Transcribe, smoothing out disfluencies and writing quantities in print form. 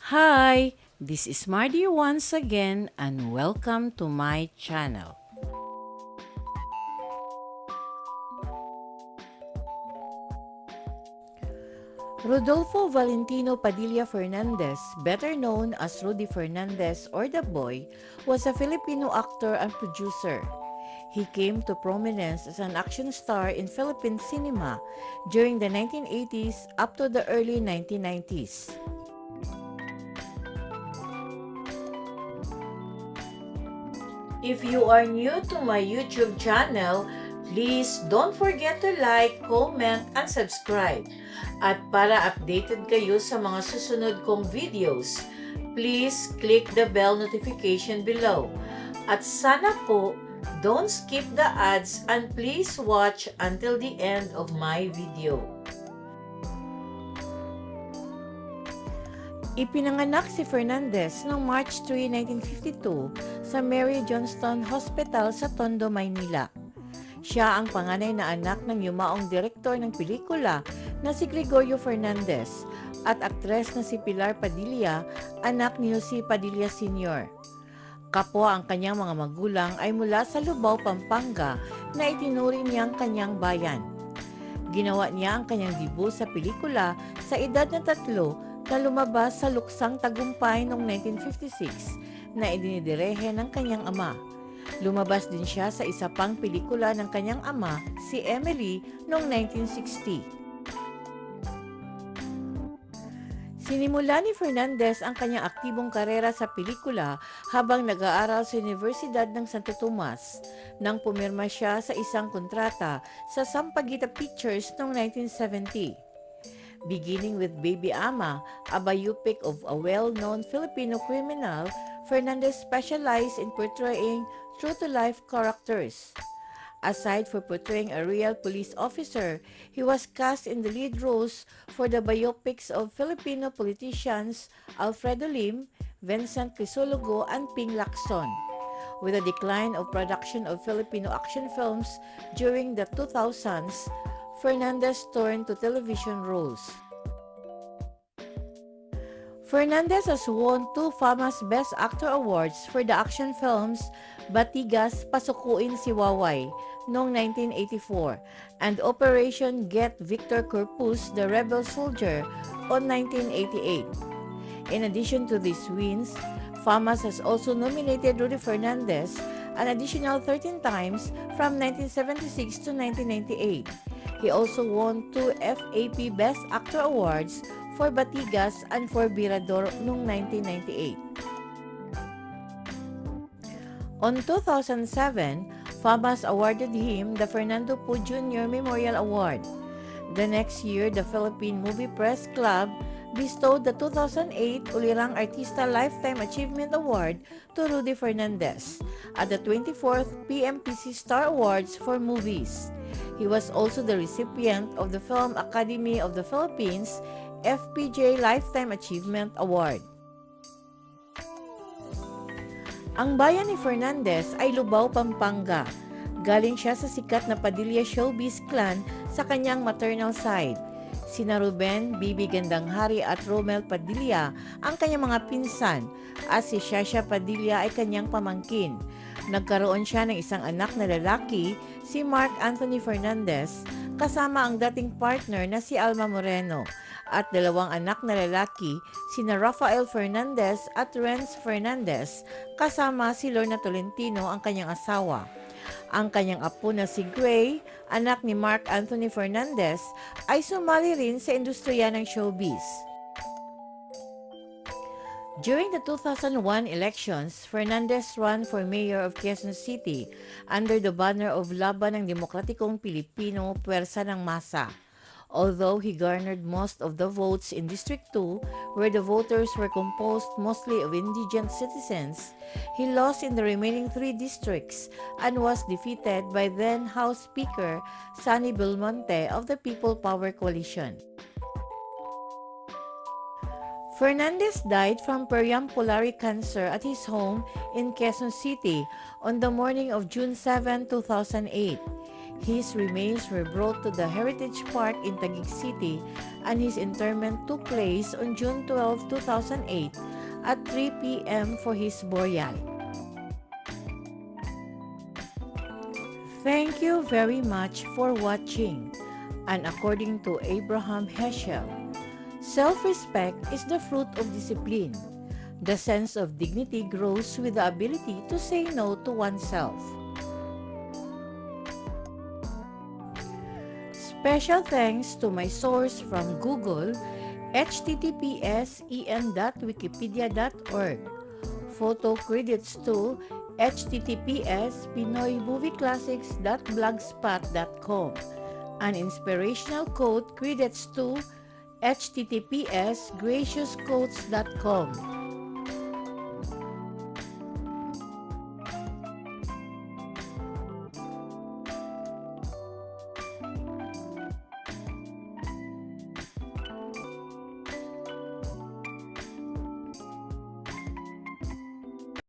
Hi, this is Mardy once again and welcome to my channel. Rodolfo Valentino Padilla Fernandez, better known as Rudy Fernandez or The Boy, was a Filipino actor and producer. He came to prominence as an action star in Philippine cinema during the 1980s up to the early 1990s. If you are new to my YouTube channel, please don't forget to like, comment, and subscribe. At para updated kayo sa mga susunod kong videos, please click the bell notification below. At sana po, don't skip the ads and please watch until the end of my video. Ipinanganak si Fernandez noong March 3, 1952 sa Mary Johnston Hospital sa Tondo, Maynila. Siya ang panganay na anak ng yumaong direktor ng pelikula na si Gregorio Fernandez at aktres na si Pilar Padilla, anak ni Jose Padilla Sr. Kapwa ang kanyang mga magulang ay mula sa Lubao, Pampanga na itinuring niyang kanyang bayan. Ginawa niya ang kanyang debut sa pelikula sa edad na 3 na lumabas sa Luksang Tagumpay noong 1956 na idinidirehe ng kanyang ama. Lumabas din siya sa isa pang pelikula ng kanyang ama, si Emily, noong 1960. Sinimula ni Fernandez ang kanyang aktibong karera sa pelikula habang nag-aaral sa Universidad ng Santo Tomas nang pumirma siya sa isang kontrata sa Sampaguita Pictures noong 1970. Beginning with Baby Ama, a biopic of a well-known Filipino criminal, Fernandez specialized in portraying true-to-life characters. Aside for portraying a real police officer, he was cast in the lead roles for the biopics of Filipino politicians Alfredo Lim, Vincent Crisologo, and Ping Lacson. With a decline of production of Filipino action films during the 2000s, Fernandez turned to television roles. Fernandez has won 2 famous Best Actor Awards for the action films Batigas, Pasukuin si Waway noong 1984 and Operation Get Victor Corpus, the Rebel Soldier on 1988. In addition to these wins, FAMAS has also nominated Rudy Fernandez an additional 13 times from 1976 to 1998. He also won 2 FAP Best Actor Awards for Batigas and for Birador noong 1998. On 2007, FAMAS awarded him the Fernando Poe Jr. Memorial Award. The next year, the Philippine Movie Press Club bestowed the 2008 Ulirang Artista Lifetime Achievement Award to Rudy Fernandez at the 24th PMPC Star Awards for Movies. He was also the recipient of the Film Academy of the Philippines FPJ Lifetime Achievement Award. Ang bayan ni Fernandez ay Lubao, Pampanga. Galing siya sa sikat na Padilla Showbiz clan sa kanyang maternal side. Sina Ruben, Bibi Gandanghari at Romel Padilla ang kanyang mga pinsan at si Shasha Padilla ay kanyang pamangkin. Nagkaroon siya ng isang anak na lalaki, si Mark Anthony Fernandez, kasama ang dating partner na si Alma Moreno, at 2 anak na lalaki, sina Rafael Fernandez at Renz Fernandez, kasama si Lorna Tolentino ang kanyang asawa. Ang kanyang apo na si Gray, anak ni Mark Anthony Fernandez, ay sumali rin sa industriya ng showbiz. During the 2001 elections, Fernandez ran for mayor of Quezon City under the banner of Laban ng Demokratikong Pilipino, Puwersa ng Masa. Although he garnered most of the votes in District 2, where the voters were composed mostly of indigent citizens, he lost in the remaining 3 districts and was defeated by then House Speaker Sonny Belmonte of the People Power Coalition. Fernandez died from perambulary cancer at his home in Quezon City on the morning of June 7, 2008. His remains were brought to the Heritage Park in Taguig City, and his interment took place on June 12, 2008 at 3 p.m. for his burial. Thank you very much for watching. And according to Abraham Heschel, self-respect is the fruit of discipline. The sense of dignity grows with the ability to say no to oneself. Special thanks to my source from Google, https://en.wikipedia.org. Photo credits to https://pinoymovieclassics.blogspot.com. An inspirational quote credits to https://graciousquotes.com.